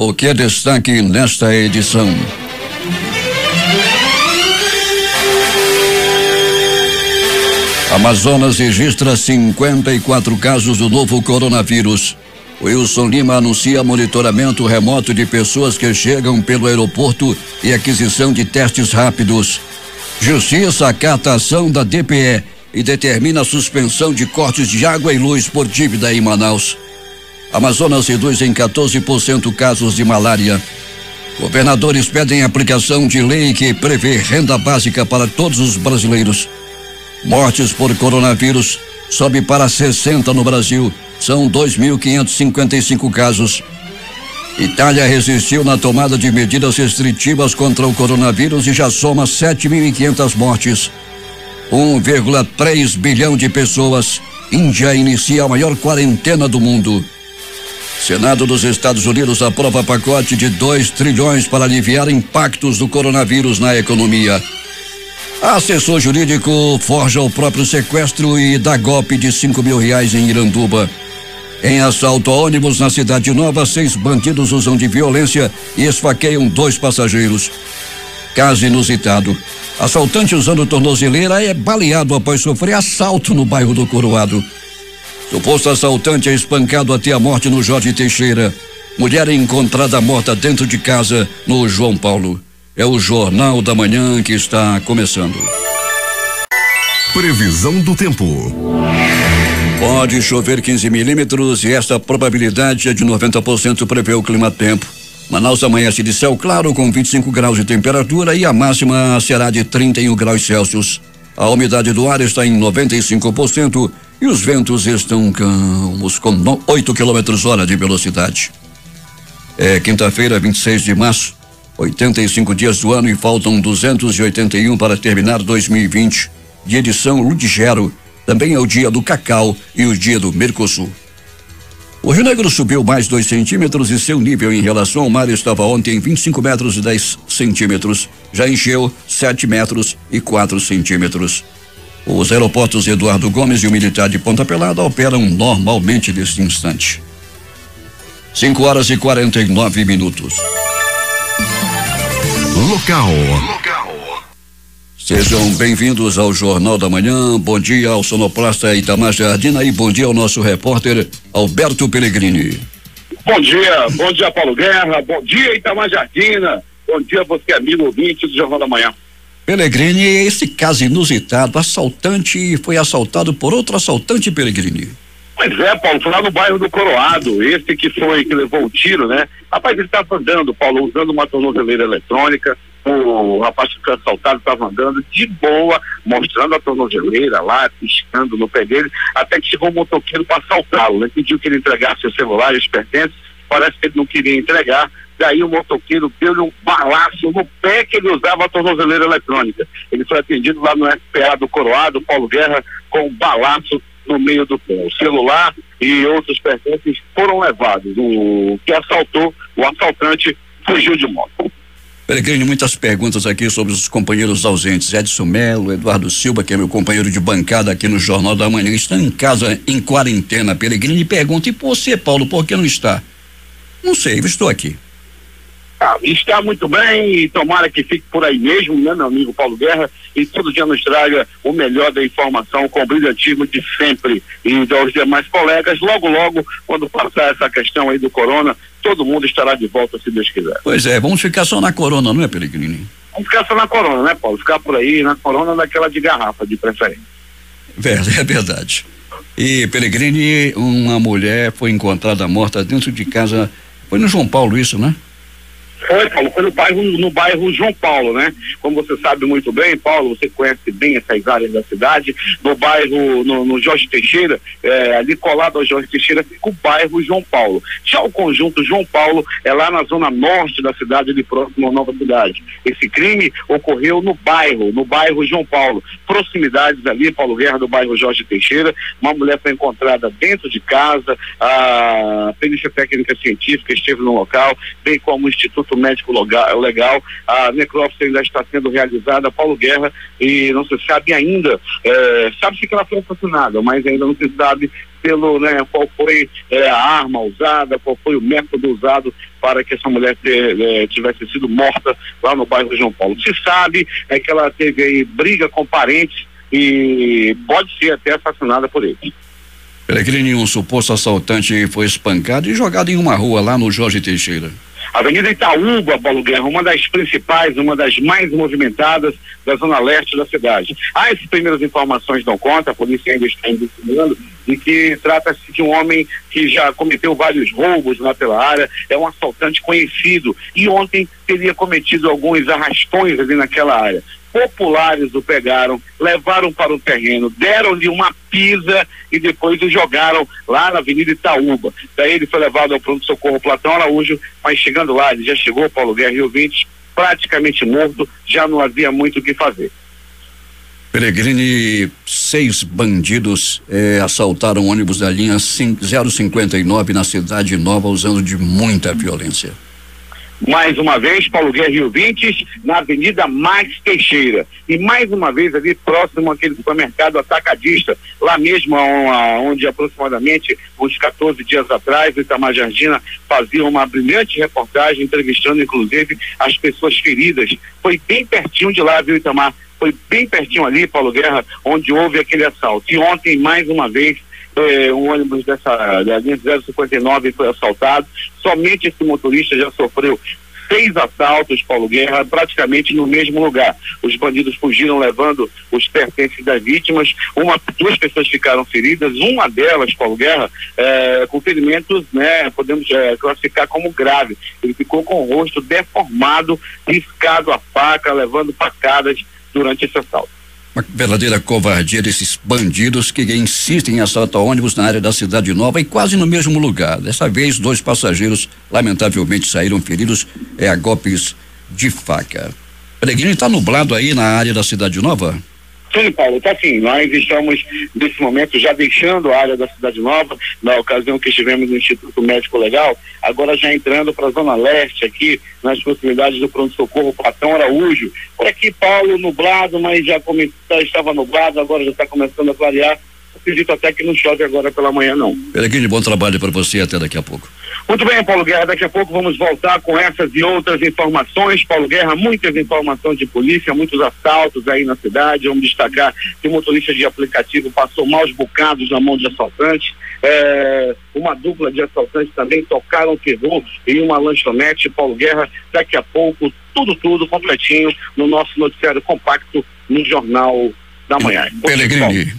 O que é destaque nesta edição? Amazonas registra 54 casos do novo coronavírus. Wilson Lima anuncia monitoramento remoto de pessoas que chegam pelo aeroporto e aquisição de testes rápidos. Justiça acata a ação da DPE e determina a suspensão de cortes de água e luz por dívida em Manaus. Amazonas reduz em 14% casos de malária. Governadores pedem aplicação de lei que prevê renda básica para todos os brasileiros. Mortes por coronavírus sobe para 60 no Brasil. São 2.555 casos. Itália resistiu na tomada de medidas restritivas contra o coronavírus e já soma 7.500 mortes. 1,3 bilhão de pessoas. Índia inicia a maior quarentena do mundo. Senado dos Estados Unidos aprova pacote de 2 trilhões para aliviar impactos do coronavírus na economia. Assessor jurídico forja o próprio sequestro e dá golpe de R$5.000 em Iranduba. Em assalto a ônibus na Cidade Nova, 6 bandidos usam de violência e esfaqueiam 2 passageiros. Caso inusitado. Assaltante usando tornozeleira é baleado após sofrer assalto no bairro do Coroado. Suposto assaltante é espancado até a morte no Jorge Teixeira. Mulher é encontrada morta dentro de casa no João Paulo. É o Jornal da Manhã que está começando. Previsão do tempo. Pode chover 15 milímetros e esta probabilidade é de 90%, prevê o Climatempo. Manaus amanhece de céu claro com 25 graus de temperatura e a máxima será de 31 graus Celsius. A umidade do ar está em 95% e os ventos estão calmos com 8 km/h de velocidade. É quinta-feira, 26 de março, 85 dias do ano e faltam 281 para terminar 2020. De edição Ludigero, também é o dia do cacau e o dia do Mercosul. O Rio Negro subiu mais 2 centímetros e seu nível em relação ao mar estava ontem em 25 metros e 10 centímetros. Já encheu 7 metros e 4 centímetros. Os aeroportos Eduardo Gomes e o Militar de Ponta Pelada operam normalmente neste instante. 5h49. Local. Sejam bem-vindos ao Jornal da Manhã. Bom dia ao sonoplasta Itamar Jardina e bom dia ao nosso repórter Alberto Pellegrini. Bom dia Paulo Guerra, bom dia Itamar Jardina, bom dia você amigo ouvinte do Jornal da Manhã. Pellegrini, esse caso inusitado, assaltante foi assaltado por outro assaltante, Pellegrini. Pois é, Paulo, foi lá no bairro do Coroado, esse que levou o tiro, né? Rapaz, ele estava andando, Paulo, usando uma tornozeleira eletrônica. O rapaz que foi assaltado estava andando de boa, mostrando a tornozeleira lá, piscando no pé dele, até que chegou um motoqueiro para assaltá-lo, né? Pediu que ele entregasse o celular e os pertences, parece que ele não queria entregar, daí o motoqueiro deu-lhe um balaço no pé que ele usava a tornozeleira eletrônica. Ele foi atendido lá no SPA do Coroado, Paulo Guerra, com um balaço no meio do pé. O celular e outros pertences foram levados. O que assaltou, o assaltante fugiu de moto. Pellegrini, muitas perguntas aqui sobre os companheiros ausentes. Edson Melo, Eduardo Silva, que é meu companheiro de bancada aqui no Jornal da Manhã, estão em casa em quarentena. Pellegrini pergunta, e você, Paulo, por que não está? Não sei, eu estou aqui. Está muito bem e tomara que fique por aí mesmo, né, meu amigo Paulo Guerra, e todo dia nos traga o melhor da informação com o brilhantismo de sempre e dos demais colegas. Logo, quando passar essa questão aí do corona, todo mundo estará de volta, se Deus quiser. Pois é, vamos ficar só na corona, não é, Pellegrini? Vamos ficar só na corona, né, Paulo? Ficar por aí na corona, naquela de garrafa, de preferência. É verdade. E, Pellegrini, uma mulher foi encontrada morta dentro de casa, foi no João Paulo isso, né? Foi, Paulo, foi no bairro João Paulo, né? Como você sabe muito bem, Paulo, você conhece bem essas áreas da cidade, no bairro, no Jorge Teixeira, ali colado ao Jorge Teixeira fica o bairro João Paulo. Já o conjunto João Paulo é lá na zona norte da cidade, ali próximo à Nova Cidade. Esse crime ocorreu no bairro João Paulo, proximidades ali, Paulo Guerra, do bairro Jorge Teixeira. Uma mulher foi encontrada dentro de casa, a perícia técnica científica esteve no local, bem como o Instituto Médico Legal, a necrópsia ainda está sendo realizada, Paulo Guerra, e não se sabe ainda, sabe-se que ela foi assassinada, mas ainda não se sabe pelo, né, qual foi a arma usada, qual foi o método usado para que essa mulher tivesse sido morta lá no bairro João Paulo. Se sabe que ela teve aí briga com parentes e pode ser até assassinada por eles. Peregrini, um suposto assaltante foi espancado e jogado em uma rua lá no Jorge Teixeira. Avenida Itaúba, Paulo Guerra, uma das principais, uma das mais movimentadas da zona leste da cidade. As primeiras informações dão conta, a polícia ainda está investigando, de que trata-se de um homem que já cometeu vários roubos lá pela área, é um assaltante conhecido e ontem teria cometido alguns arrastões ali naquela área. Populares o pegaram, levaram para o terreno, deram-lhe uma pisa e depois o jogaram lá na Avenida Itaúba. Daí ele foi levado ao pronto-socorro Platão Araújo, mas chegando lá, ele já chegou, Paulo Guerra e ouvintes, praticamente morto, já não havia muito o que fazer. Peregrini, 6 bandidos assaltaram ônibus da linha 059 na Cidade Nova, usando de muita violência. Mais uma vez, Paulo Guerra e ouvintes, na Avenida Max Teixeira. E mais uma vez ali próximo àquele supermercado atacadista, lá mesmo onde aproximadamente uns 14 dias atrás, o Itamar Jardina fazia uma brilhante reportagem, entrevistando inclusive as pessoas feridas. Foi bem pertinho de lá, viu, Itamar? Foi bem pertinho ali, Paulo Guerra, onde houve aquele assalto. E ontem, mais uma vez, um ônibus da linha 059 foi assaltado. Somente esse motorista já sofreu 6 assaltos, Paulo Guerra, praticamente no mesmo lugar. Os bandidos fugiram levando os pertences das vítimas. 2 pessoas ficaram feridas, uma delas, Paulo Guerra, com ferimentos, né, podemos classificar como grave. Ele ficou com o rosto deformado, riscado a faca, levando facadas durante esse assalto. Uma verdadeira covardia desses bandidos que insistem em assaltar ônibus na área da Cidade Nova e quase no mesmo lugar. Dessa vez, 2 passageiros lamentavelmente saíram feridos a golpes de faca. Peregrini, está nublado aí na área da Cidade Nova? Sim, Paulo, está sim. Nós estamos, nesse momento, já deixando a área da Cidade Nova, na ocasião que estivemos no Instituto Médico Legal, agora já entrando para a Zona Leste, aqui, nas proximidades do pronto-socorro Platão Araújo. Por aqui, Paulo, nublado, mas já estava nublado, agora já está começando a clarear. Acredito até que não chove agora pela manhã, não. Peregrini, bom trabalho para você, até daqui a pouco. Muito bem, Paulo Guerra, daqui a pouco vamos voltar com essas e outras informações. Paulo Guerra, muitas informações de polícia, muitos assaltos aí na cidade. Vamos destacar que o motorista de aplicativo passou maus bocados na mão de assaltantes. Uma dupla de assaltantes também tocaram terror em uma lanchonete. Paulo Guerra, daqui a pouco, tudo completinho no nosso noticiário compacto no Jornal da Manhã.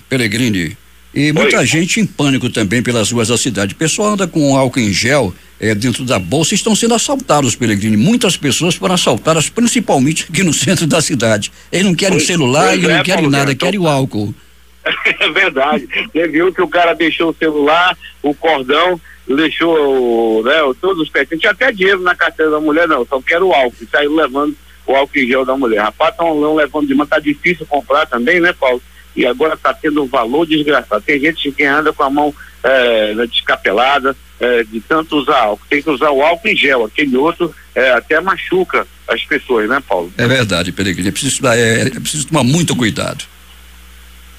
Peregrini. E muita gente em pânico também pelas ruas da cidade. O pessoal anda com álcool em gel dentro da bolsa e estão sendo assaltados, Peregrini. Muitas pessoas foram assaltadas, principalmente aqui no centro da cidade. Eles não querem celular, eles não querem nada, querem o álcool. É verdade. Você viu que o cara deixou o celular, o cordão, deixou todos os pertences. Tinha até dinheiro na carteira da mulher, não, só quero o álcool. E saiu levando o álcool em gel da mulher. Rapaz, estão levando demais, tá difícil comprar também, né, Paulo? E agora está tendo um valor desgraçado. Tem gente que anda com a mão descapelada de tanto usar álcool. Tem que usar o álcool em gel, aquele outro até machuca as pessoas, né, Paulo? É verdade, Peregrini. É preciso tomar muito cuidado.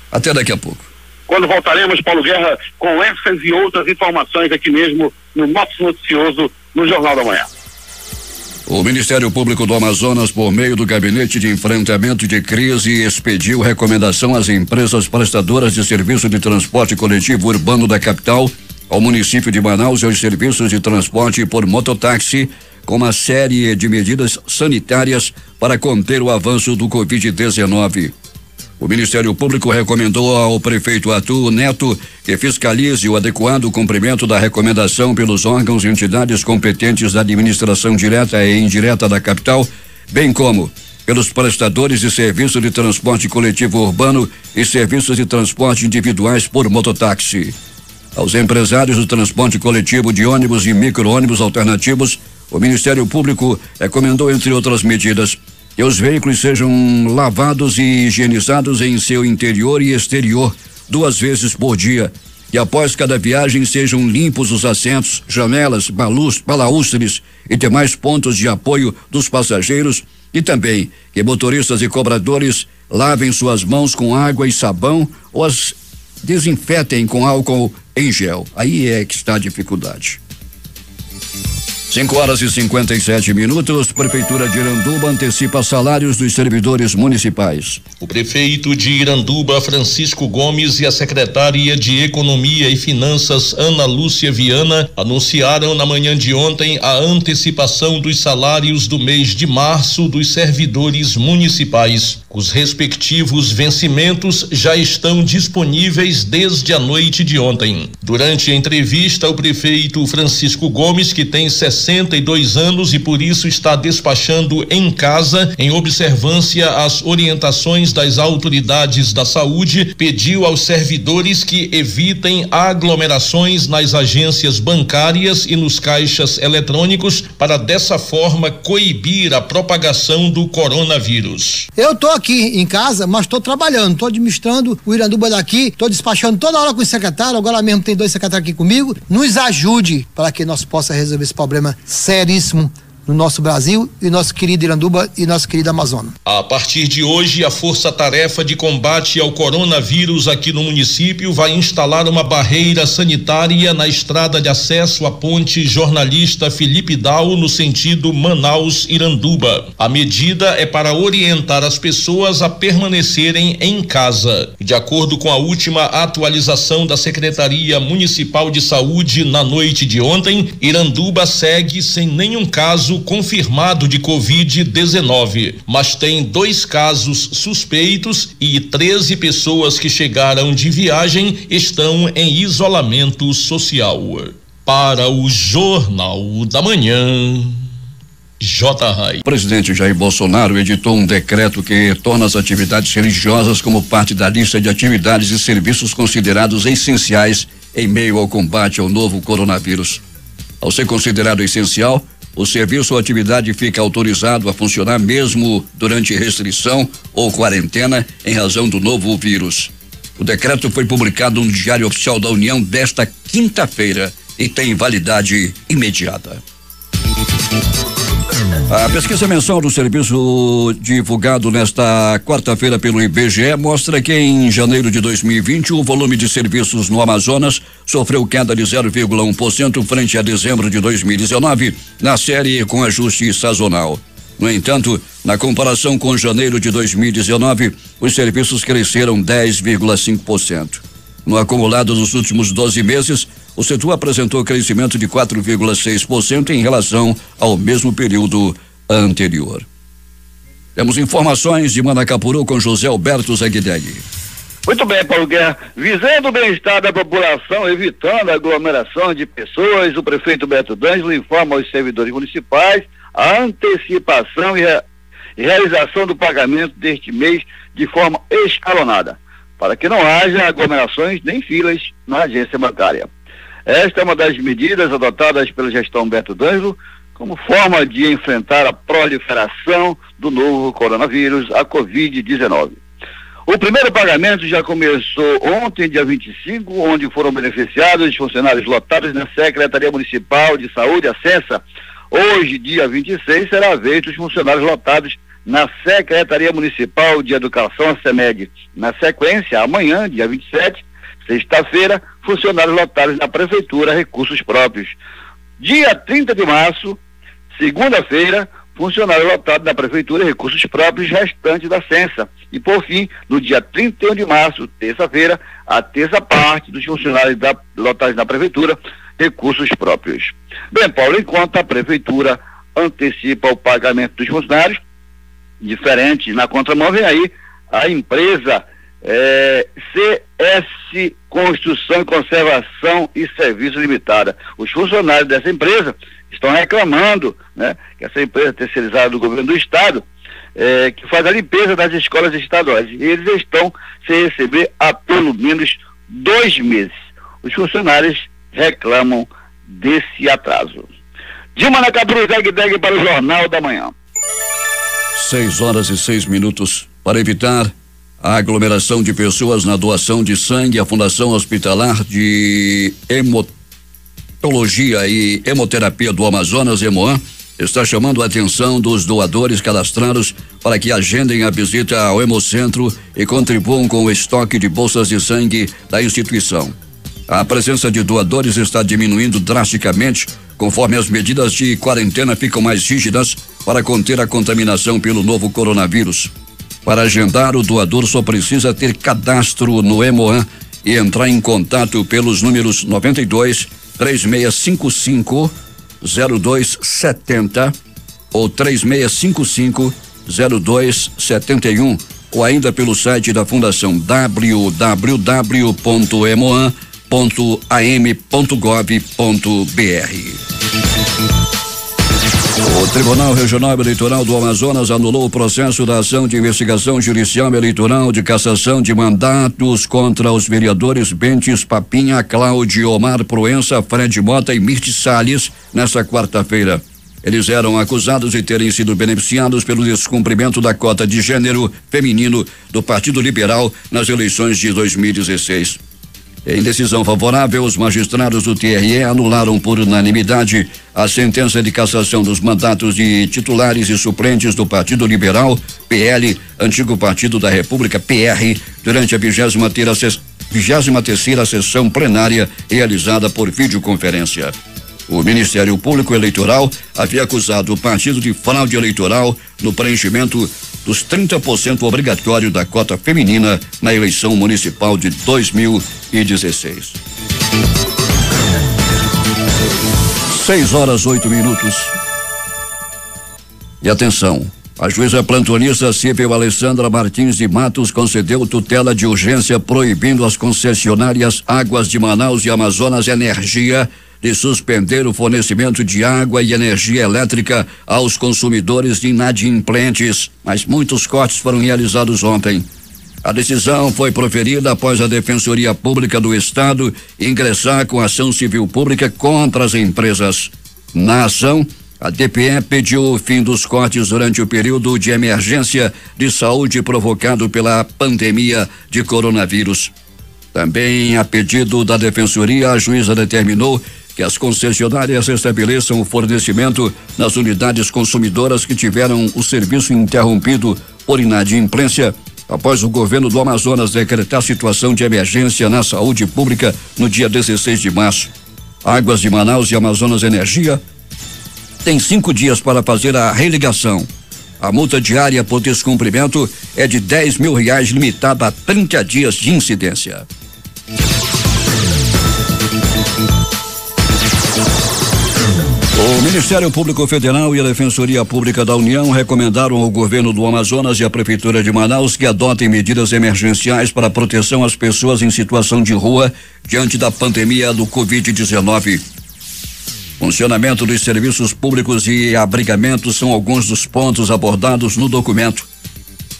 Até daqui a pouco. Quando voltaremos, Paulo Guerra, com essas e outras informações aqui mesmo no nosso noticioso no Jornal da Manhã. O Ministério Público do Amazonas, por meio do Gabinete de Enfrentamento de Crise, expediu recomendação às empresas prestadoras de serviço de transporte coletivo urbano da capital, ao município de Manaus e aos serviços de transporte por mototáxi, com uma série de medidas sanitárias para conter o avanço do Covid-19. O Ministério Público recomendou ao prefeito Arthur Neto que fiscalize o adequado cumprimento da recomendação pelos órgãos e entidades competentes da administração direta e indireta da capital, bem como pelos prestadores de serviço de transporte coletivo urbano e serviços de transporte individuais por mototáxi. Aos empresários do transporte coletivo de ônibus e micro-ônibus alternativos, o Ministério Público recomendou, entre outras medidas, que os veículos sejam lavados e higienizados em seu interior e exterior 2 vezes por dia, e após cada viagem sejam limpos os assentos, janelas, balaústres e demais pontos de apoio dos passageiros, e também que motoristas e cobradores lavem suas mãos com água e sabão ou as desinfetem com álcool em gel. Aí é que está a dificuldade. 5h57. Prefeitura de Iranduba antecipa salários dos servidores municipais. O prefeito de Iranduba, Francisco Gomes, e a secretária de Economia e Finanças, Ana Lúcia Viana, anunciaram na manhã de ontem a antecipação dos salários do mês de março dos servidores municipais. Os respectivos vencimentos já estão disponíveis desde a noite de ontem. Durante a entrevista, o prefeito Francisco Gomes, que tem 62 anos e por isso está despachando em casa, em observância às orientações das autoridades da saúde, pediu aos servidores que evitem aglomerações nas agências bancárias e nos caixas eletrônicos para dessa forma coibir a propagação do coronavírus. Eu tô aqui em casa, mas estou trabalhando, estou administrando o Iranduba daqui, estou despachando toda hora com o secretário, agora mesmo tem 2 secretários aqui comigo. Nos ajude para que nós possa resolver esse problema seríssimo no nosso Brasil e nosso querido Iranduba e nosso querido Amazonas. A partir de hoje, a Força-Tarefa de Combate ao Coronavírus aqui no município vai instalar uma barreira sanitária na estrada de acesso à ponte Jornalista Felipe Dal, no sentido Manaus-Iranduba. A medida é para orientar as pessoas a permanecerem em casa. De acordo com a última atualização da Secretaria Municipal de Saúde na noite de ontem, Iranduba segue sem nenhum caso confirmado de Covid-19, mas tem 2 casos suspeitos e 13 pessoas que chegaram de viagem estão em isolamento social. Para o Jornal da Manhã, J. Rai. O presidente Jair Bolsonaro editou um decreto que torna as atividades religiosas como parte da lista de atividades e serviços considerados essenciais em meio ao combate ao novo coronavírus. Ao ser considerado essencial, o serviço ou atividade fica autorizado a funcionar mesmo durante restrição ou quarentena em razão do novo vírus. O decreto foi publicado no Diário Oficial da União desta quinta-feira e tem validade imediata. A pesquisa mensal do serviço divulgado nesta quarta-feira pelo IBGE mostra que em janeiro de 2020 o volume de serviços no Amazonas sofreu queda de 0,1% frente a dezembro de 2019, na série com ajuste sazonal. No entanto, na comparação com janeiro de 2019, os serviços cresceram 10,5%. No acumulado dos últimos 12 meses, o setor apresentou crescimento de 4,6% em relação ao mesmo período anterior. Temos informações de Manacapuru com José Alberto Zaguidegui. Muito bem, Paulo Guerra. Visando o bem-estar da população, evitando a aglomeração de pessoas, o prefeito Beto D'Angelo informa aos servidores municipais a antecipação e realização do pagamento deste mês de forma escalonada, para que não haja aglomerações nem filas na agência bancária. Esta é uma das medidas adotadas pela gestão Beto D'Angelo como forma de enfrentar a proliferação do novo coronavírus, a Covid-19. O primeiro pagamento já começou ontem, dia 25, onde foram beneficiados os funcionários lotados na Secretaria Municipal de Saúde, a SENSA. Hoje, dia 26, será a vez dos funcionários lotados na Secretaria Municipal de Educação, a SEMED. Na sequência, amanhã, dia 27, sexta-feira, funcionários lotados na Prefeitura, recursos próprios. Dia 30 de março, segunda-feira, funcionário lotado na Prefeitura, recursos próprios restantes da SENSA. E, por fim, no dia 31 de março, terça-feira, a terça parte dos funcionários lotados na Prefeitura, recursos próprios. Bem, Paulo, enquanto a Prefeitura antecipa o pagamento dos funcionários, diferente, na contramão vem aí a empresa CS Construção e Conservação e Serviços Limitada. Os funcionários dessa empresa estão reclamando, né, que essa empresa terceirizada do governo do estado, que faz a limpeza das escolas estaduais, e eles estão sem receber há pelo menos 2 meses. Os funcionários reclamam desse atraso. De Manacapuru, Zaguidegui para o Jornal da Manhã. 6h06. Para evitar a aglomeração de pessoas na doação de sangue, a Fundação Hospitalar de Hematologia e Hemoterapia do Amazonas, Hemoan, está chamando a atenção dos doadores cadastrados para que agendem a visita ao Hemocentro e contribuam com o estoque de bolsas de sangue da instituição. A presença de doadores está diminuindo drasticamente, conforme as medidas de quarentena ficam mais rígidas para conter a contaminação pelo novo coronavírus. Para agendar, o doador só precisa ter cadastro no Hemoan e entrar em contato pelos números 92 3655 0270 ou 3655 0271, ou ainda pelo site da Fundação www.hemoan.am.gov.br. O Tribunal Regional Eleitoral do Amazonas anulou o processo da ação de investigação judicial eleitoral de cassação de mandatos contra os vereadores Bentes Papinha, Cláudio Omar Proença, Fred Mota e Mirti Salles nesta quarta-feira. Eles eram acusados de terem sido beneficiados pelo descumprimento da cota de gênero feminino do Partido Liberal nas eleições de 2016. Em decisão favorável, os magistrados do TRE anularam por unanimidade a sentença de cassação dos mandatos de titulares e suplentes do Partido Liberal, PL, antigo Partido da República, PR, durante a 23ª sessão plenária realizada por videoconferência. O Ministério Público Eleitoral havia acusado o partido de fraude eleitoral no preenchimento dos 30% obrigatório da cota feminina na eleição municipal de 2016. 6:08. E atenção, a juíza plantonista civil Alessandra Martins de Matos concedeu tutela de urgência proibindo as concessionárias Águas de Manaus e Amazonas Energia de suspender o fornecimento de água e energia elétrica aos consumidores de inadimplentes, mas muitos cortes foram realizados ontem. A decisão foi proferida após a Defensoria Pública do Estado ingressar com ação civil pública contra as empresas. Na ação, a DPE pediu o fim dos cortes durante o período de emergência de saúde provocado pela pandemia de coronavírus. Também, a pedido da Defensoria, a juíza determinou que as concessionárias estabeleçam o fornecimento nas unidades consumidoras que tiveram o serviço interrompido por inadimplência após o governo do Amazonas decretar situação de emergência na saúde pública no dia 16 de março. Águas de Manaus e Amazonas Energia tem 5 dias para fazer a religação. A multa diária por descumprimento é de R$10 mil, limitada a 30 dias de incidência. O Ministério Público Federal e a Defensoria Pública da União recomendaram ao governo do Amazonas e à Prefeitura de Manaus que adotem medidas emergenciais para a proteção às pessoas em situação de rua diante da pandemia do Covid-19. Funcionamento dos serviços públicos e abrigamento são alguns dos pontos abordados no documento.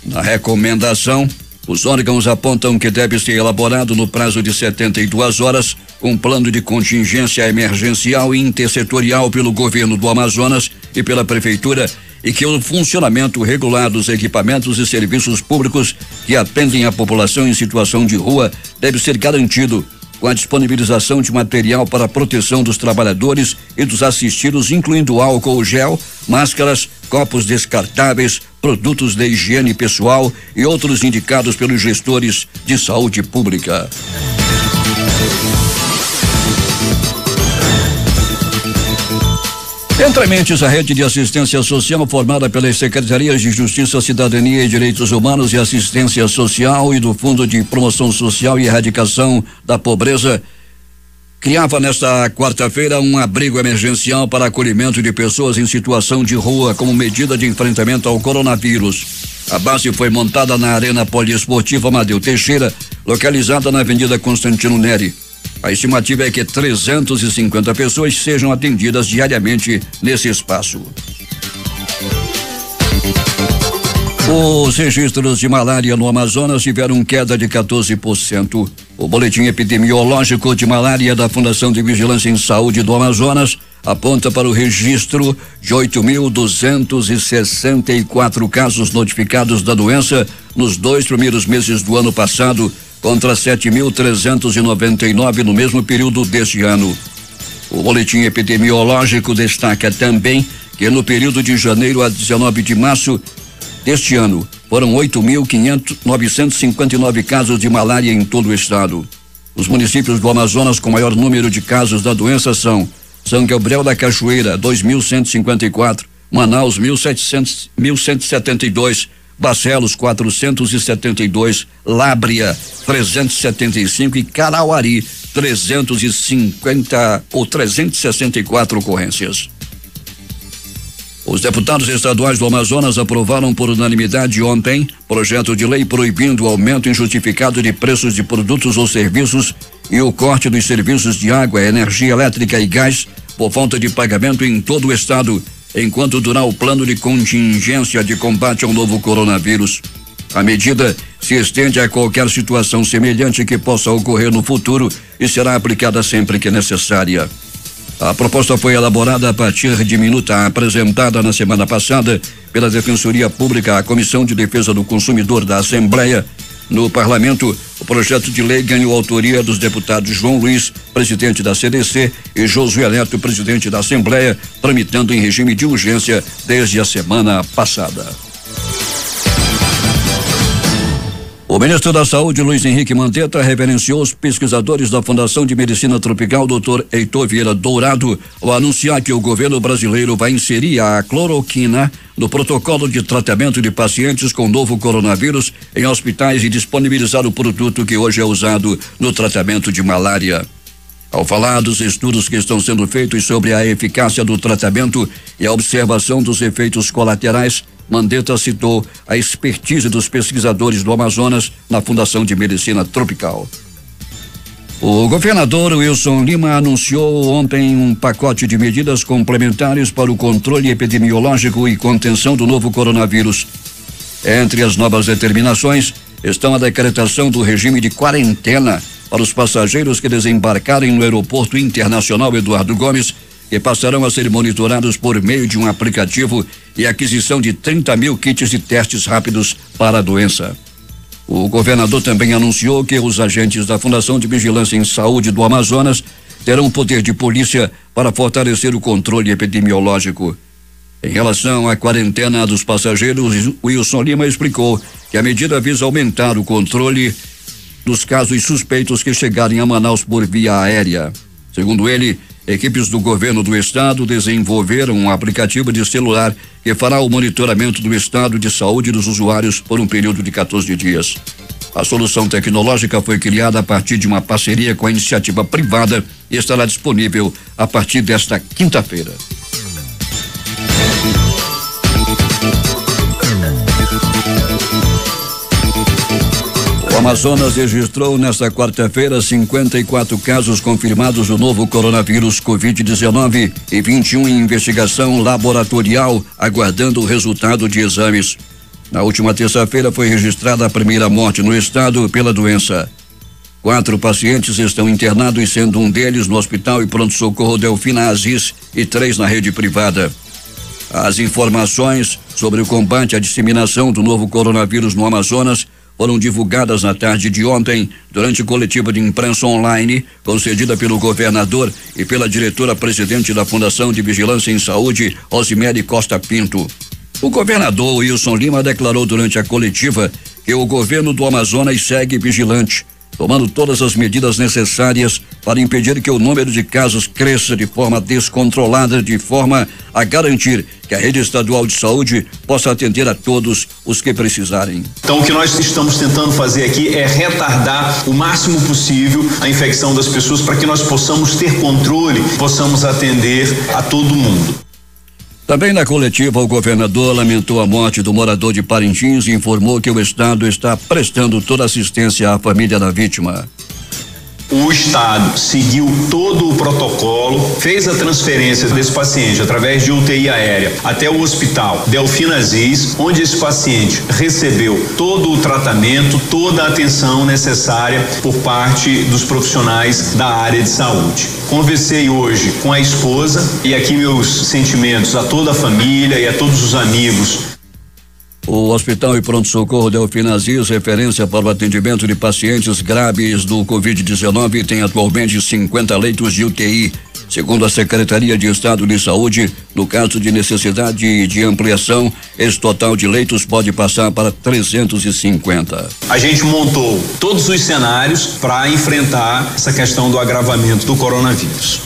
Na recomendação, os órgãos apontam que deve ser elaborado no prazo de 72 horas um plano de contingência emergencial e intersetorial pelo governo do Amazonas e pela prefeitura e que o funcionamento regular dos equipamentos e serviços públicos que atendem a população em situação de rua deve ser garantido com a disponibilização de material para a proteção dos trabalhadores e dos assistidos, incluindo álcool gel, máscaras, copos descartáveis, produtos de higiene pessoal e outros indicados pelos gestores de saúde pública. Entre mentes, a rede de assistência social formada pelas Secretarias de Justiça, Cidadania e Direitos Humanos e Assistência Social e do Fundo de Promoção Social e Erradicação da Pobreza criava nesta quarta-feira um abrigo emergencial para acolhimento de pessoas em situação de rua como medida de enfrentamento ao coronavírus. A base foi montada na Arena Poliesportiva Amadeu Teixeira, localizada na Avenida Constantino Neri. A estimativa é que 350 pessoas sejam atendidas diariamente nesse espaço. Os registros de malária no Amazonas tiveram queda de 14%. O boletim epidemiológico de malária da Fundação de Vigilância em Saúde do Amazonas aponta para o registro de 8.264 casos notificados da doença nos 2 primeiros meses do ano passado, contra 7.399 no mesmo período deste ano. O boletim epidemiológico destaca também que no período de janeiro a 19 de março deste ano foram 8.959 casos de malária em todo o estado. Os municípios do Amazonas com maior número de casos da doença são São Gabriel da Cachoeira, 2.154, Manaus, 1.172, Barcelos, 472, Lábrea, 375 e Carauari, 364 ocorrências. Os deputados estaduais do Amazonas aprovaram por unanimidade ontem projeto de lei proibindo o aumento injustificado de preços de produtos ou serviços e o corte dos serviços de água, energia elétrica e gás por falta de pagamento em todo o estado, enquanto durar o plano de contingência de combate ao novo coronavírus. A medida se estende a qualquer situação semelhante que possa ocorrer no futuro e será aplicada sempre que necessária. A proposta foi elaborada a partir de minuta apresentada na semana passada pela Defensoria Pública à Comissão de Defesa do Consumidor da Assembleia. No Parlamento, o projeto de lei ganhou autoria dos deputados João Luiz, presidente da CDC, e Josué Neto, presidente da Assembleia, tramitando em regime de urgência desde a semana passada. O ministro da Saúde, Luiz Henrique Mandetta, reverenciou os pesquisadores da Fundação de Medicina Tropical, Dr. Heitor Vieira Dourado, ao anunciar que o governo brasileiro vai inserir a cloroquina no protocolo de tratamento de pacientes com novo coronavírus em hospitais e disponibilizar o produto que hoje é usado no tratamento de malária. Ao falar dos estudos que estão sendo feitos sobre a eficácia do tratamento e a observação dos efeitos colaterais, Mandetta citou a expertise dos pesquisadores do Amazonas na Fundação de Medicina Tropical. O governador Wilson Lima anunciou ontem um pacote de medidas complementares para o controle epidemiológico e contenção do novo coronavírus. Entre as novas determinações estão a decretação do regime de quarentena para os passageiros que desembarcarem no Aeroporto Internacional Eduardo Gomes, que passarão a ser monitorados por meio de um aplicativo, e aquisição de 30 mil kits de testes rápidos para a doença. O governador também anunciou que os agentes da Fundação de Vigilância em Saúde do Amazonas terão poder de polícia para fortalecer o controle epidemiológico. Em relação à quarentena dos passageiros, Wilson Lima explicou que a medida visa aumentar o controle dos casos suspeitos que chegarem a Manaus por via aérea. Segundo ele, equipes do governo do estado desenvolveram um aplicativo de celular que fará o monitoramento do estado de saúde dos usuários por um período de 14 dias. A solução tecnológica foi criada a partir de uma parceria com a iniciativa privada e estará disponível a partir desta quinta-feira. O Amazonas registrou nesta quarta-feira 54 casos confirmados do novo coronavírus Covid-19 e 21 em investigação laboratorial, aguardando o resultado de exames. Na última terça-feira foi registrada a primeira morte no estado pela doença. 4 pacientes estão internados, sendo um deles no Hospital e Pronto-Socorro Delfina Aziz e 3 na rede privada. As informações sobre o combate à disseminação do novo coronavírus no Amazonas foram divulgadas na tarde de ontem durante coletiva de imprensa online concedida pelo governador e pela diretora-presidente da Fundação de Vigilância em Saúde, Rosimere Costa Pinto. O governador Wilson Lima declarou durante a coletiva que o governo do Amazonas segue vigilante, tomando todas as medidas necessárias para impedir que o número de casos cresça de forma descontrolada, de forma a garantir que a rede estadual de saúde possa atender a todos os que precisarem. Então, o que nós estamos tentando fazer aqui é retardar o máximo possível a infecção das pessoas para que nós possamos ter controle, possamos atender a todo mundo. Também na coletiva, o governador lamentou a morte do morador de Parintins e informou que o estado está prestando toda assistência à família da vítima. O estado seguiu todo o protocolo, fez a transferência desse paciente através de UTI aérea até o hospital Delfina Aziz, onde esse paciente recebeu todo o tratamento, toda a atenção necessária por parte dos profissionais da área de saúde. Conversei hoje com a esposa e aqui meus sentimentos a toda a família e a todos os amigos. O Hospital e Pronto-Socorro Delfina Aziz, referência para o atendimento de pacientes graves do Covid-19, tem atualmente 50 leitos de UTI, Segundo a Secretaria de Estado de Saúde, no caso de necessidade de ampliação, esse total de leitos pode passar para 350. A gente montou todos os cenários para enfrentar essa questão do agravamento do coronavírus.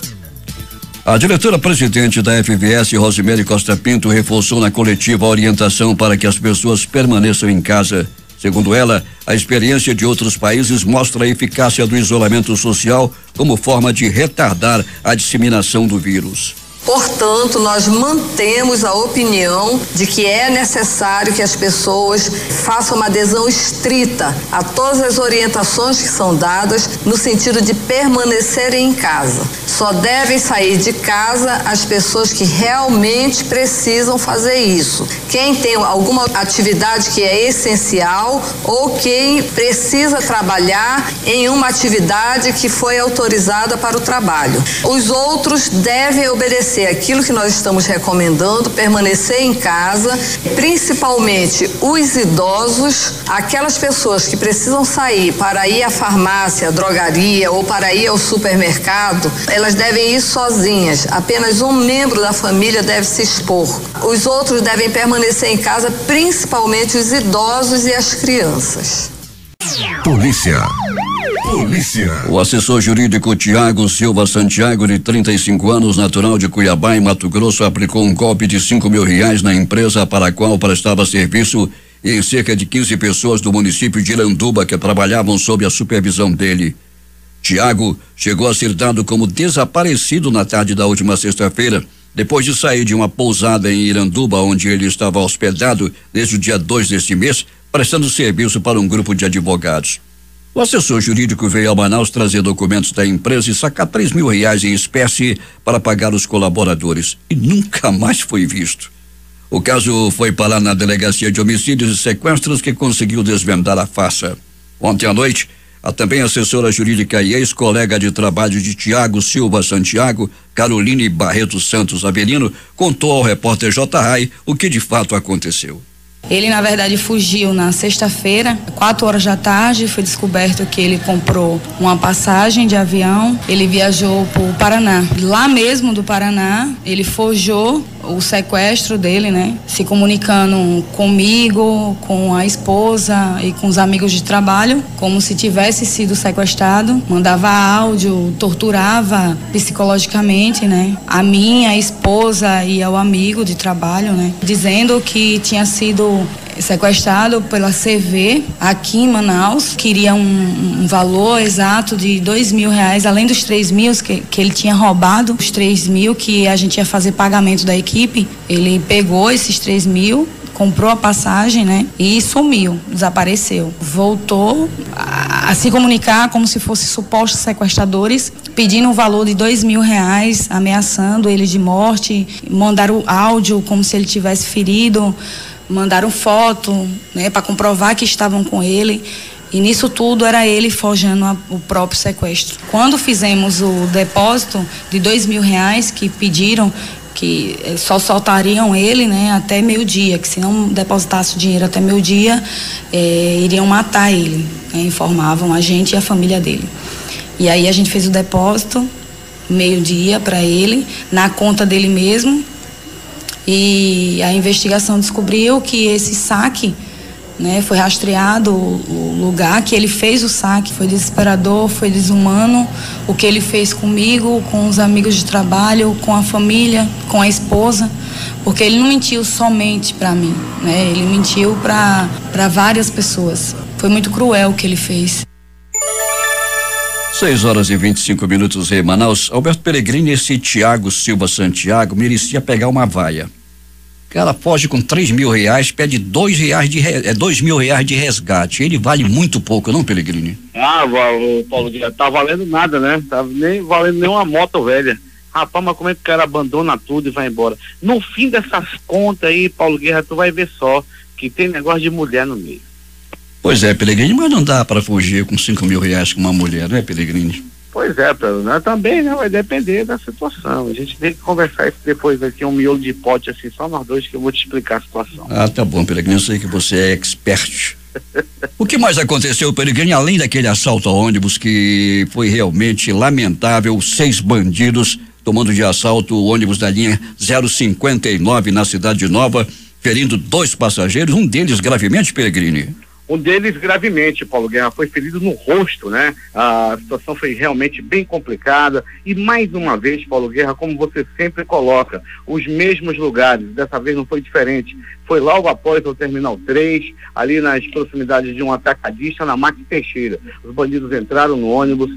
A diretora-presidente da FVS, Rosemary Costa Pinto, reforçou na coletiva a orientação para que as pessoas permaneçam em casa. Segundo ela, a experiência de outros países mostra a eficácia do isolamento social como forma de retardar a disseminação do vírus. Portanto, nós mantemos a opinião de que é necessário que as pessoas façam uma adesão estrita a todas as orientações que são dadas no sentido de permanecerem em casa. Só devem sair de casa as pessoas que realmente precisam fazer isso. Quem tem alguma atividade que é essencial ou quem precisa trabalhar em uma atividade que foi autorizada para o trabalho. Os outros devem obedecer aquilo que nós estamos recomendando, permanecer em casa, principalmente os idosos, aquelas pessoas que precisam sair para ir à farmácia, à drogaria ou para ir ao supermercado, elas devem ir sozinhas, apenas um membro da família deve se expor. Os outros devem permanecer em casa, principalmente os idosos e as crianças. Polícia. O assessor jurídico Tiago Silva Santiago, de 35 anos, natural de Cuiabá, em Mato Grosso, aplicou um golpe de R$5.000 na empresa para a qual prestava serviço e em cerca de 15 pessoas do município de Iranduba que trabalhavam sob a supervisão dele. Tiago chegou a ser dado como desaparecido na tarde da última sexta-feira, depois de sair de uma pousada em Iranduba, onde ele estava hospedado desde o dia 2 deste mês, prestando serviço para um grupo de advogados. O assessor jurídico veio a Manaus trazer documentos da empresa e sacar R$3.000 em espécie para pagar os colaboradores e nunca mais foi visto. O caso foi parar na Delegacia de Homicídios e Sequestros, que conseguiu desvendar a farsa. Ontem à noite, a também assessora jurídica e ex-colega de trabalho de Tiago Silva Santiago, Caroline Barreto Santos Avelino, contou ao repórter J. Rai o que de fato aconteceu. Ele, na verdade, fugiu na sexta-feira, 4 horas da tarde, foi descoberto que ele comprou uma passagem de avião, ele viajou para o Paraná. Lá mesmo do Paraná, ele forjou o sequestro dele, né? Se comunicando comigo, com a esposa e com os amigos de trabalho, como se tivesse sido sequestrado. Mandava áudio, torturava psicologicamente, né? A mim, a esposa e ao amigo de trabalho, né? Dizendo que tinha sido sequestrado pela CV aqui em Manaus, queria um valor exato de R$2.000, além dos 3.000 que ele tinha roubado, os 3.000 que a gente ia fazer pagamento da equipe. Ele pegou esses 3.000, comprou a passagem, né? E sumiu, desapareceu. Voltou a se comunicar como se fossem supostos sequestradores, pedindo um valor de R$2.000, ameaçando ele de morte, mandaram áudio como se ele tivesse ferido, mandaram foto, né, para comprovar que estavam com ele, e nisso tudo era ele forjando o próprio sequestro. Quando fizemos o depósito de R$2.000 que pediram, que só soltariam ele, né, até meio-dia, que se não depositasse o dinheiro até meio-dia, iriam matar ele, né, informavam a gente e a família dele. E aí a gente fez o depósito meio-dia para ele, na conta dele mesmo. E a investigação descobriu que esse saque, né, foi rastreado o lugar que ele fez o saque, foi desesperador, foi desumano o que ele fez comigo, com os amigos de trabalho, com a família, com a esposa, porque ele não mentiu somente para mim, né, ele mentiu para várias pessoas. Foi muito cruel o que ele fez. 6h25 em Manaus. Alberto Peregrini, esse Tiago Silva Santiago merecia pegar uma vaia. O cara foge com R$3.000, pede R$2.000 de resgate. Ele vale muito pouco, não, Peregrini? Paulo Guerra, tá valendo nada, né? Tá nem valendo nenhuma moto velha. Rapaz, mas como é que o cara abandona tudo e vai embora? No fim dessas contas aí, Paulo Guerra, tu vai ver só que tem negócio de mulher no meio. Pois é, Peregrini, mas não dá para fugir com R$5.000 com uma mulher, não é, Peregrini? Pois é, né? Também, né? Vai depender da situação. A gente tem que conversar isso depois, vai ter um miolo de pote assim, só nós dois, que eu vou te explicar a situação. Ah, tá bom, Peregrini, eu sei que você é expert. O que mais aconteceu, Peregrini, além daquele assalto a ônibus que foi realmente lamentável? 6 bandidos tomando de assalto o ônibus da linha 059 na Cidade Nova, ferindo 2 passageiros, um deles gravemente, Peregrini. Um deles gravemente, Paulo Guerra, foi ferido no rosto, né? A situação foi realmente bem complicada e mais uma vez, Paulo Guerra, como você sempre coloca, os mesmos lugares, dessa vez não foi diferente, foi logo após o Terminal 3, ali nas proximidades de um atacadista na Max Teixeira. Os bandidos entraram no ônibus,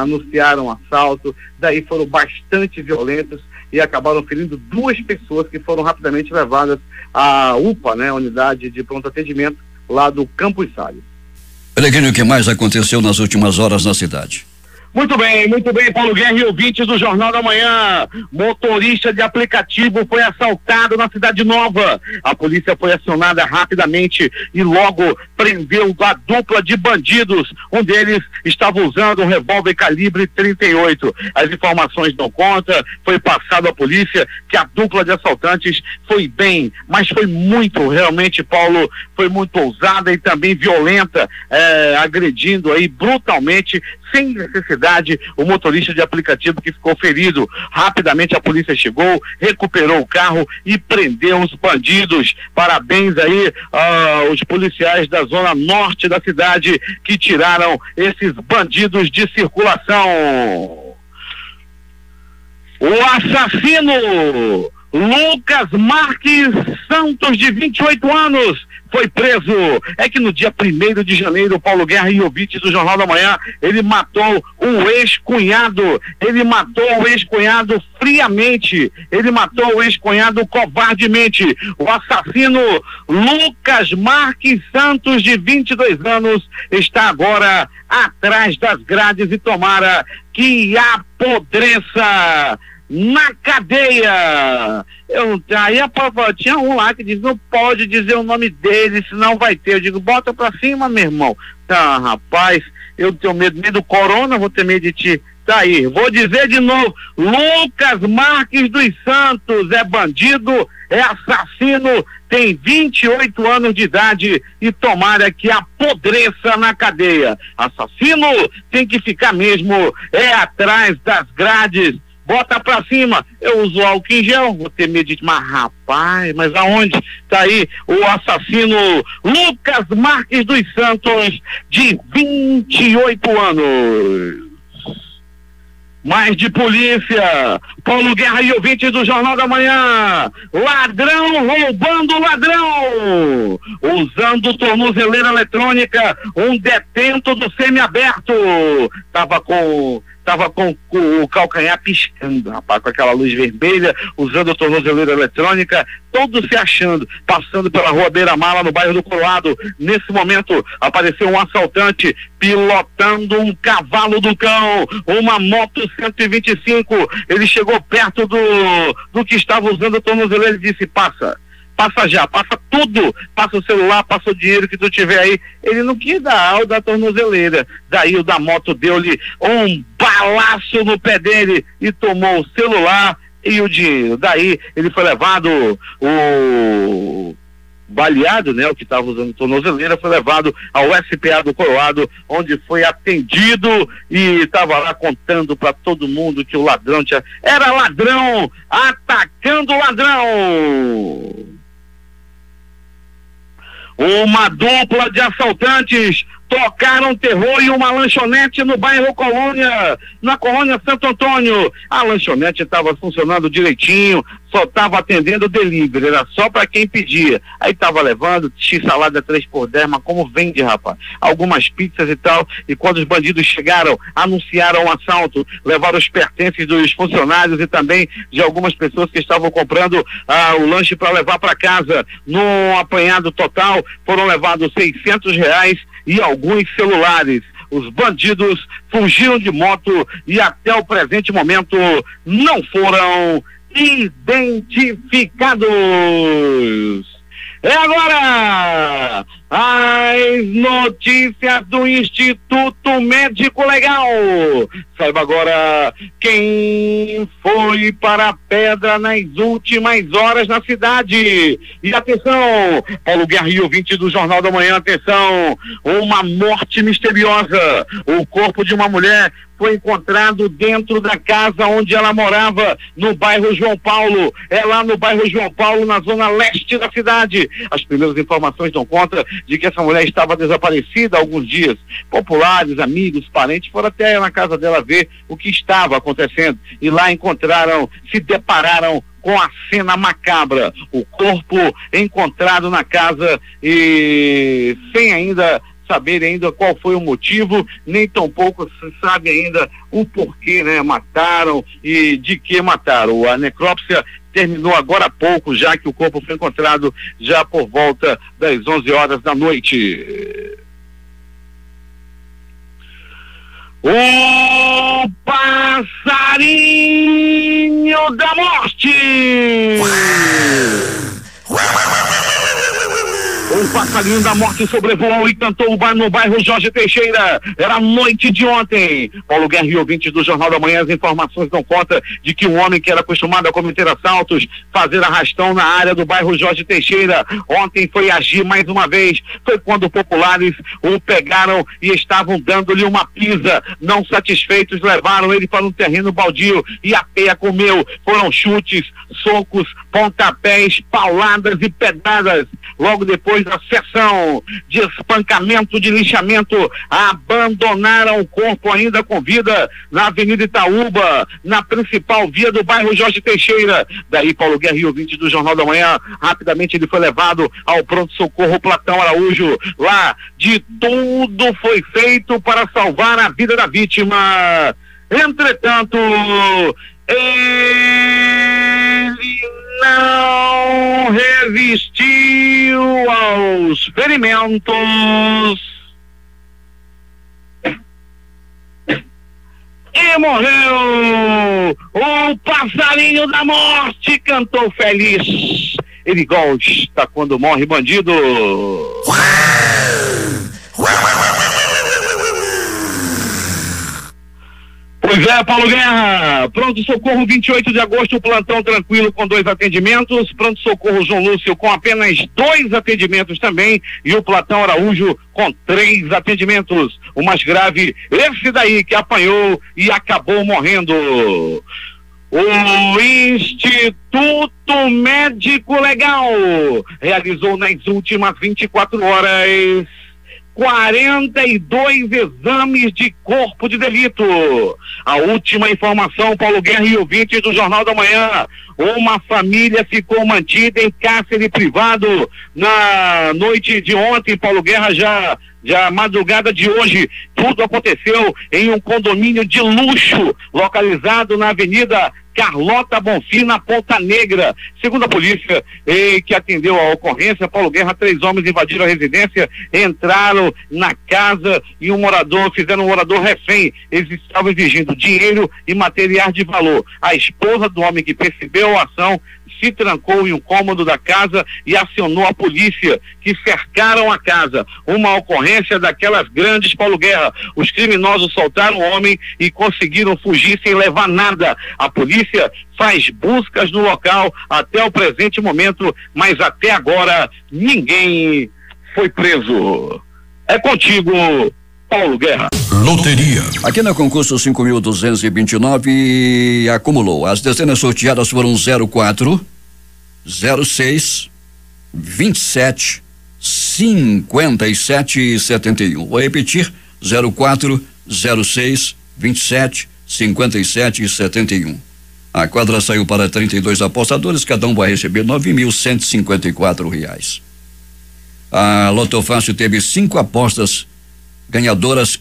anunciaram assalto, daí foram bastante violentos e acabaram ferindo 2 pessoas que foram rapidamente levadas à UPA, né, unidade de pronto atendimento lá do Campos Salles. Peregrini, o que mais aconteceu nas últimas horas na cidade? Muito bem, Paulo Guerra e ouvintes do Jornal da Manhã. Motorista de aplicativo foi assaltado na Cidade Nova. A polícia foi acionada rapidamente e logo prendeu a dupla de bandidos. Um deles estava usando um revólver calibre 38. As informações dão conta, foi passado à polícia que a dupla de assaltantes foi bem, mas foi muito, realmente, Paulo, foi muito ousada e também violenta, agredindo aí brutalmente, sem necessidade, o motorista de aplicativo que ficou ferido. Rapidamente a polícia chegou, recuperou o carro e prendeu os bandidos. Parabéns aí aos policiais da zona norte da cidade que tiraram esses bandidos de circulação. O assassino Lucas Marques Santos, de 28 anos, foi preso. É que no dia 1º de janeiro, Paulo Guerra e ouvintes do Jornal da Manhã, ele matou o ex-cunhado. Ele matou o ex-cunhado friamente. Ele matou o ex-cunhado covardemente. O assassino Lucas Marques Santos, de 22 anos, está agora atrás das grades e tomara que apodreça na cadeia. Tinha um lá que diz, não pode dizer o nome dele, senão vai ter. Eu digo, bota pra cima, meu irmão. Tá, rapaz, eu tenho medo do corona, vou ter medo de ti. Tá aí, vou dizer de novo, Lucas Marques dos Santos é bandido, é assassino, tem 28 anos de idade e tomara que apodreça na cadeia. Assassino tem que ficar mesmo, atrás das grades. Bota pra cima, eu uso álcool em gel, vou ter medo de... Mas rapaz, mas aonde? Tá aí o assassino Lucas Marques dos Santos, de 28 anos. Mais de polícia, Paulo Guerra e ouvintes do Jornal da Manhã. Ladrão roubando ladrão, usando tornozeleira eletrônica, um detento do semiaberto, tava com o calcanhar piscando, rapaz, com aquela luz vermelha, usando a tornozeleira eletrônica, todos se achando, passando pela rua Beira-Mar, lá no bairro do Coroado. Nesse momento, apareceu um assaltante pilotando um cavalo do cão, uma moto 125, ele chegou perto do que estava usando a tornozeleira e disse, passa já, passa tudo, passa o celular, passa o dinheiro que tu tiver aí. Ele não quis dar o da tornozeleira, daí o da moto deu-lhe um balaço no pé dele e tomou o celular e o dinheiro. Daí ele foi levado, o baleado, né, o que estava usando tornozeleira, foi levado ao SPA do Coroado, onde foi atendido e estava lá contando para todo mundo que o ladrão era ladrão, atacando ladrão. Uma dupla de assaltantes tocaram terror em uma lanchonete no bairro Colônia, na colônia Santo Antônio. A lanchonete estava funcionando direitinho, só estava atendendo delivery, era só para quem pedia. Aí estava levando x-salada 3x10, mas como vende, rapaz? Algumas pizzas e tal, e quando os bandidos chegaram, anunciaram um assalto, levaram os pertences dos funcionários e também de algumas pessoas que estavam comprando o lanche para levar para casa. No apanhado total, foram levados R$600 e alguns celulares. Os bandidos fugiram de moto e até o presente momento não foram identificados. É agora as notícias do Instituto Médico Legal. Saiba agora quem foi para a pedra nas últimas horas na cidade. E atenção, Paulo Guerra e ouvinte do Jornal da Manhã, atenção, uma morte misteriosa. O corpo de uma mulher foi encontrado dentro da casa onde ela morava, no bairro João Paulo. É lá no bairro João Paulo, na zona leste da cidade. As primeiras informações dão conta de que essa mulher estava desaparecida há alguns dias. Populares, amigos, parentes foram até na casa dela ver o que estava acontecendo. E lá se depararam com a cena macabra. O corpo encontrado na casa e sem ainda saber ainda qual foi o motivo, nem tampouco se sabe ainda o porquê, né? Mataram e de que mataram. A necrópsia terminou agora há pouco, já que o corpo foi encontrado já por volta das 11 horas da noite. O passarinho da morte! O passarinho da morte sobrevoou e cantou no bairro Jorge Teixeira. Era a noite de ontem. Paulo Guerra e ouvintes do Jornal da Manhã, as informações dão conta de que um homem que era acostumado a cometer assaltos, fazer arrastão na área do bairro Jorge Teixeira, ontem foi agir mais uma vez. Foi quando populares o pegaram e estavam dando-lhe uma pisa. Não satisfeitos, levaram ele para um terreno baldio e a peia comeu. Foram chutes, socos, pontapés, pauladas e pedradas. Logo depois da sessão de espancamento, de linchamento, abandonaram o corpo ainda com vida na Avenida Itaúba, na principal via do bairro Jorge Teixeira. Daí Paulo Guerra e ouvinte do Jornal da Manhã, rapidamente ele foi levado ao pronto-socorro Platão Araújo. Lá de tudo foi feito para salvar a vida da vítima. Entretanto, ele não resistiu aos ferimentos e morreu. O passarinho da morte cantou feliz. Ele gosta quando morre bandido. Pois é, Paulo Guerra. Pronto-socorro 28 de agosto, plantão tranquilo com 2 atendimentos. Pronto-socorro João Lúcio com apenas 2 atendimentos também. E o Platão Araújo com 3 atendimentos. O mais grave, esse daí que apanhou e acabou morrendo. O Instituto Médico Legal realizou nas últimas 24 horas 42 exames de corpo de delito. A última informação, Paulo Guerra e ouvintes do Jornal da Manhã: uma família ficou mantida em cárcere privado na noite de ontem, Paulo Guerra, já madrugada de hoje. Tudo aconteceu em um condomínio de luxo localizado na Avenida Carlota Bonfim, na Ponta Negra. Segundo a polícia que atendeu a ocorrência, Paulo Guerra, 3 homens invadiram a residência, entraram na casa e fizeram um morador refém. Eles estavam exigindo dinheiro e materiais de valor. A esposa do homem que percebeu a ação se trancou em um cômodo da casa e acionou a polícia, que cercaram a casa. Uma ocorrência daquelas grandes, Paulo Guerra. Os criminosos soltaram o homem e conseguiram fugir sem levar nada. A polícia faz buscas no local até o presente momento, mas até agora ninguém foi preso. É contigo, Paulo Guerra. Loteria. Aqui no concurso 5.229 acumulou. As dezenas sorteadas foram 04, 06, 27, 57 e 71. Vou repetir: 04, 06, 27, 57 e 71. A quadra saiu para 32 apostadores, cada um vai receber R$9.154. A Loto Fácil teve 5 apostas ganhadoras,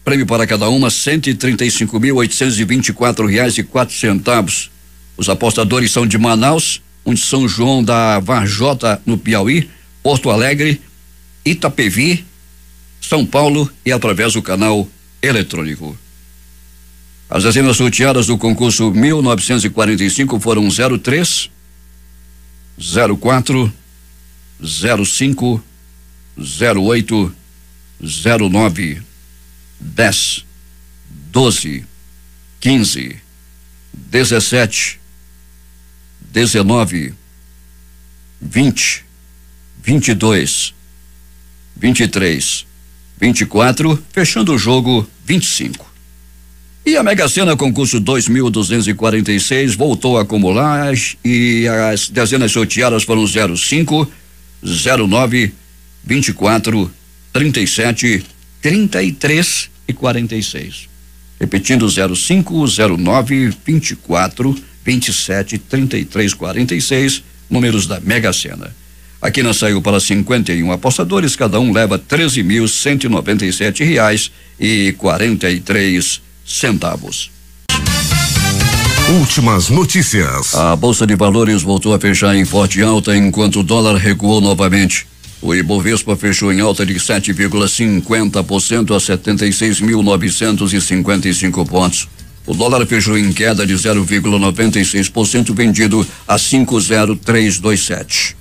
prêmio para cada uma R$135.824,04. Os apostadores são de Manaus, um de São João da Varjota, no Piauí, Porto Alegre, Itapevi, São Paulo e através do canal eletrônico. As dezenas sorteadas do concurso 1945 foram 03, 04, 05, 08, 09, 10, 12, 15, 17, 19, 20, 22, 23, 24, fechando o jogo 25. E a Mega Sena concurso 2.246 voltou a acumular e as dezenas sorteadas foram 05, 09, 24, 37, 33 e 46. Repetindo 05, 09, 24, 27, 33, 46, números da Mega Sena. A quina saiu para 51 apostadores, cada um leva R$13.197,43. Últimas notícias. A Bolsa de Valores voltou a fechar em forte alta enquanto o dólar recuou novamente. O Ibovespa fechou em alta de 7,50% a 76.955 pontos. O dólar fechou em queda de 0,96%, vendido a 5,0327.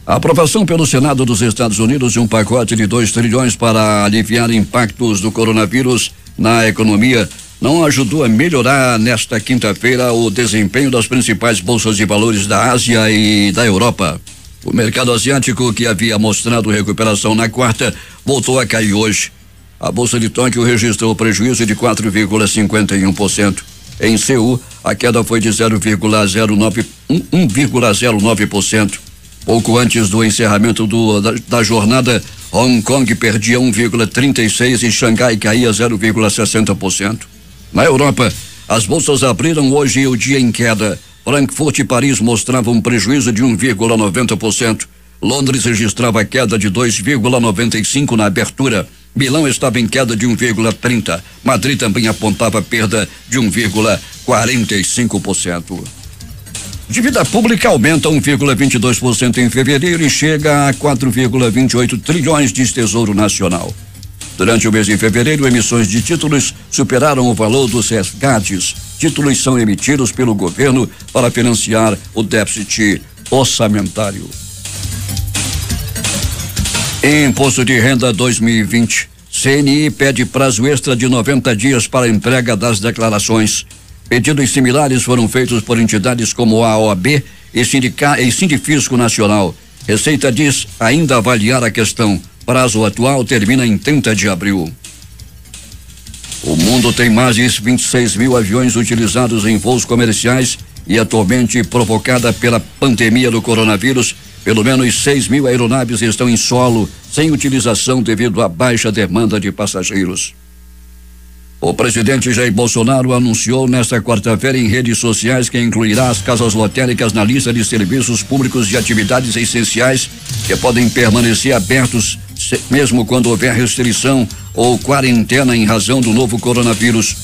A aprovação pelo Senado dos Estados Unidos de um pacote de 2 trilhões para aliviar impactos do coronavírus na economia não ajudou a melhorar nesta quinta-feira o desempenho das principais bolsas de valores da Ásia e da Europa. O mercado asiático, que havia mostrado recuperação na quarta, voltou a cair hoje. A Bolsa de Tóquio registrou prejuízo de 4,51%. Em Seul, a queda foi de 1,09%. Pouco antes do encerramento da jornada, Hong Kong perdia 1,36% e Xangai caía 0,60%. Na Europa, as bolsas abriram hoje o dia em queda. Frankfurt e Paris mostravam um prejuízo de 1,90%. Londres registrava queda de 2,95% na abertura. Milão estava em queda de 1,30%. Madrid também apontava perda de 1,45%. Dívida pública aumenta 1,22% em fevereiro e chega a 4,28 trilhões, diz Tesouro Nacional. Durante o mês de fevereiro, emissões de títulos superaram o valor dos resgates. Títulos são emitidos pelo governo para financiar o déficit orçamentário. Imposto de Renda 2020. CNI pede prazo extra de 90 dias para a entrega das declarações. Pedidos similares foram feitos por entidades como a OAB e Sindifisco Nacional. Receita diz ainda avaliar a questão. Prazo atual termina em 30 de abril. O mundo tem mais de 26 mil aviões utilizados em voos comerciais e atualmente, provocada pela pandemia do coronavírus, pelo menos 6 mil aeronaves estão em solo sem utilização devido à baixa demanda de passageiros. O presidente Jair Bolsonaro anunciou nesta quarta-feira em redes sociais que incluirá as casas lotéricas na lista de serviços públicos de atividades essenciais que podem permanecer abertos mesmo quando houver restrição ou quarentena em razão do novo coronavírus.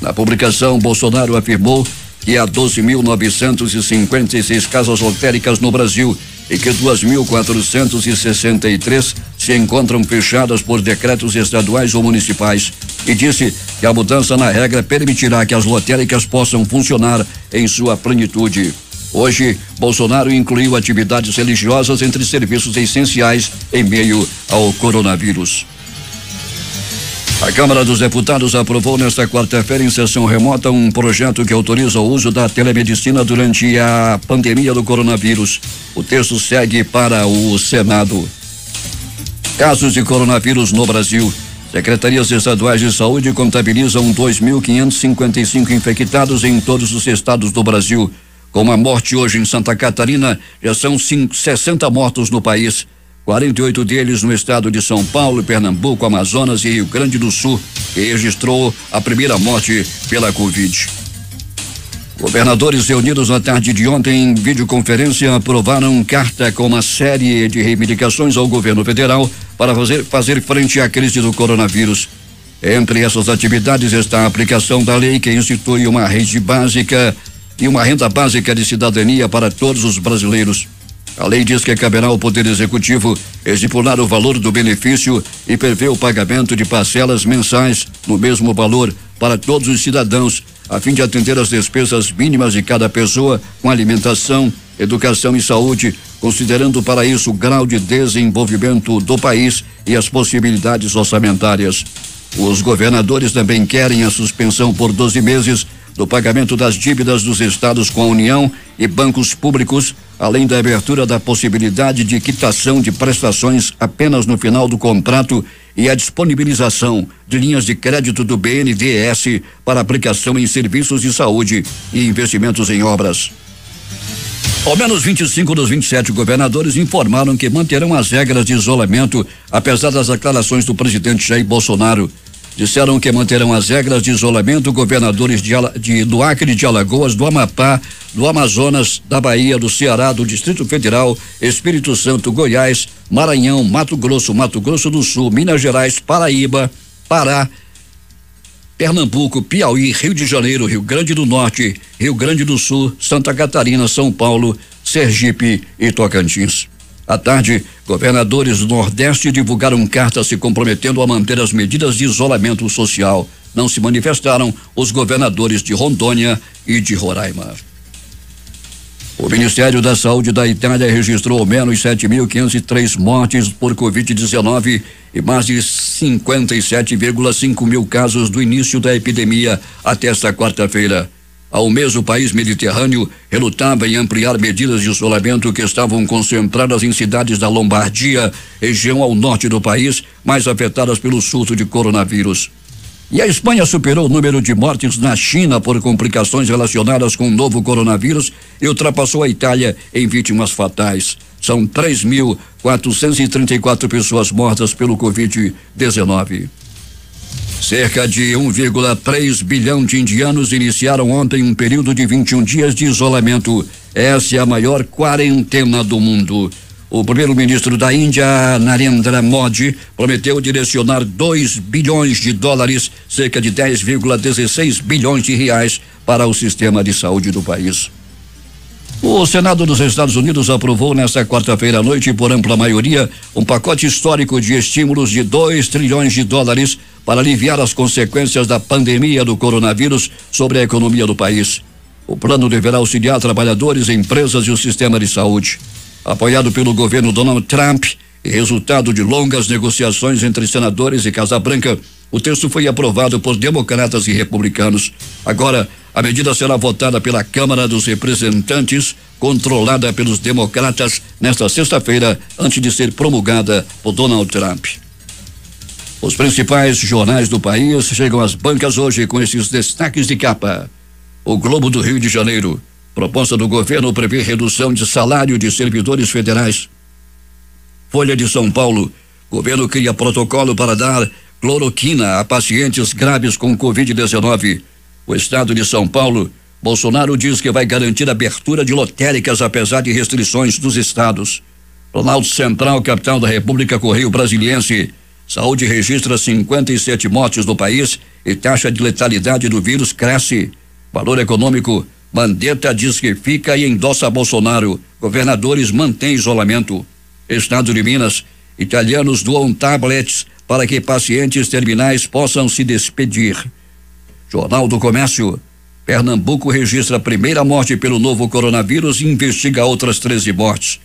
Na publicação, Bolsonaro afirmou que há 12.956 casas lotéricas no Brasil e que 2.463 se encontram fechadas por decretos estaduais ou municipais, e disse que a mudança na regra permitirá que as lotéricas possam funcionar em sua plenitude. Hoje, Bolsonaro incluiu atividades religiosas entre serviços essenciais em meio ao coronavírus. A Câmara dos Deputados aprovou nesta quarta-feira, em sessão remota, um projeto que autoriza o uso da telemedicina durante a pandemia do coronavírus. O texto segue para o Senado. Casos de coronavírus no Brasil. Secretarias estaduais de saúde contabilizam 2.555 infectados em todos os estados do Brasil. Com a morte hoje em Santa Catarina, já são 60 mortos no país. 48 deles no estado de São Paulo, Pernambuco, Amazonas e Rio Grande do Sul, que registrou a primeira morte pela Covid. Governadores reunidos na tarde de ontem em videoconferência aprovaram carta com uma série de reivindicações ao governo federal para fazer frente à crise do coronavírus. Entre essas atividades está a aplicação da lei que institui uma rede básica e uma renda básica de cidadania para todos os brasileiros. A lei diz que caberá ao Poder Executivo estipular o valor do benefício e prevê o pagamento de parcelas mensais no mesmo valor para todos os cidadãos, a fim de atender às despesas mínimas de cada pessoa com alimentação, educação e saúde, considerando para isso o grau de desenvolvimento do país e as possibilidades orçamentárias. Os governadores também querem a suspensão por 12 meses do pagamento das dívidas dos estados com a União e bancos públicos, além da abertura da possibilidade de quitação de prestações apenas no final do contrato e a disponibilização de linhas de crédito do BNDES para aplicação em serviços de saúde e investimentos em obras. Ao menos 25 dos 27 governadores informaram que manterão as regras de isolamento, apesar das declarações do presidente Jair Bolsonaro. Disseram que manterão as regras de isolamento governadores do Acre, de Alagoas, do Amapá, do Amazonas, da Bahia, do Ceará, do Distrito Federal, Espírito Santo, Goiás, Maranhão, Mato Grosso do Sul, Minas Gerais, Paraíba, Pará, Pernambuco, Piauí, Rio de Janeiro, Rio Grande do Norte, Rio Grande do Sul, Santa Catarina, São Paulo, Sergipe e Tocantins. À tarde, governadores do Nordeste divulgaram cartas se comprometendo a manter as medidas de isolamento social. Não se manifestaram os governadores de Rondônia e de Roraima. O Ministério da Saúde da Itália registrou ao menos 7.503 mortes por Covid-19 e mais de 57,5 mil casos do início da epidemia até esta quarta-feira. Ao mês, o país mediterrâneo relutava em ampliar medidas de isolamento que estavam concentradas em cidades da Lombardia, região ao norte do país, mais afetadas pelo surto de coronavírus. E a Espanha superou o número de mortes na China por complicações relacionadas com o novo coronavírus e ultrapassou a Itália em vítimas fatais. São 3.434 pessoas mortas pelo Covid-19. Cerca de 1,3 bilhão de indianos iniciaram ontem um período de 21 dias de isolamento. Essa é a maior quarentena do mundo. O primeiro-ministro da Índia, Narendra Modi, prometeu direcionar 2 bilhões de dólares, cerca de 10,16 bilhões de reais, para o sistema de saúde do país. O Senado dos Estados Unidos aprovou nesta quarta-feira à noite, por ampla maioria, um pacote histórico de estímulos de 2 trilhões de dólares para aliviar as consequências da pandemia do coronavírus sobre a economia do país. O plano deverá auxiliar trabalhadores, empresas e o sistema de saúde. Apoiado pelo governo Donald Trump e resultado de longas negociações entre senadores e Casa Branca, o texto foi aprovado por democratas e republicanos. Agora, a medida será votada pela Câmara dos Representantes, controlada pelos democratas, nesta sexta-feira, antes de ser promulgada por Donald Trump. Os principais jornais do país chegam às bancas hoje com esses destaques de capa. O Globo do Rio de Janeiro. Proposta do governo prevê redução de salário de servidores federais. Folha de São Paulo. Governo cria protocolo para dar cloroquina a pacientes graves com Covid-19. O estado de São Paulo. Bolsonaro diz que vai garantir a abertura de lotéricas apesar de restrições dos estados. Planalto Central, capital da República, Correio Brasiliense. Saúde registra 57 mortes no país e taxa de letalidade do vírus cresce. Valor econômico. Mandetta diz que fica e endossa Bolsonaro. Governadores mantêm isolamento. Estado de Minas. Italianos doam tablets para que pacientes terminais possam se despedir. Jornal do Comércio. Pernambuco registra a primeira morte pelo novo coronavírus e investiga outras 13 mortes.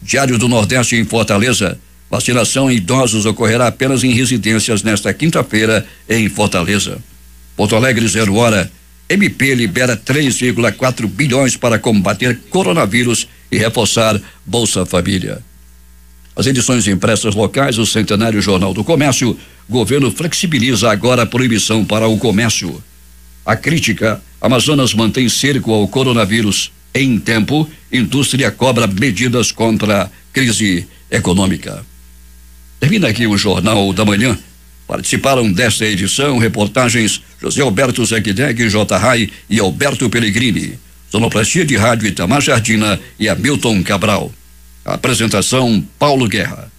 Diário do Nordeste em Fortaleza. Vacinação em idosos ocorrerá apenas em residências nesta quinta-feira em Fortaleza. Porto Alegre, 0 hora. MP libera 3,4 bilhões para combater coronavírus e reforçar Bolsa Família. As edições impressas locais, o Centenário Jornal do Comércio. Governo flexibiliza agora a proibição para o comércio. A crítica: Amazonas mantém cerco ao coronavírus. Em tempo, indústria cobra medidas contra a crise econômica. Termina aqui o Jornal da Manhã. Participaram desta edição reportagens José Alberto Zegdeg, J. Rai e Alberto Pellegrini. Sonoplastia de rádio Itamar Jardina e Hamilton Cabral. A apresentação Paulo Guerra.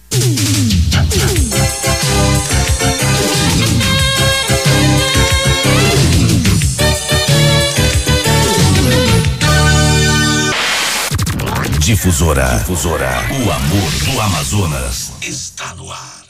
Difusora. O amor do Amazonas está no ar.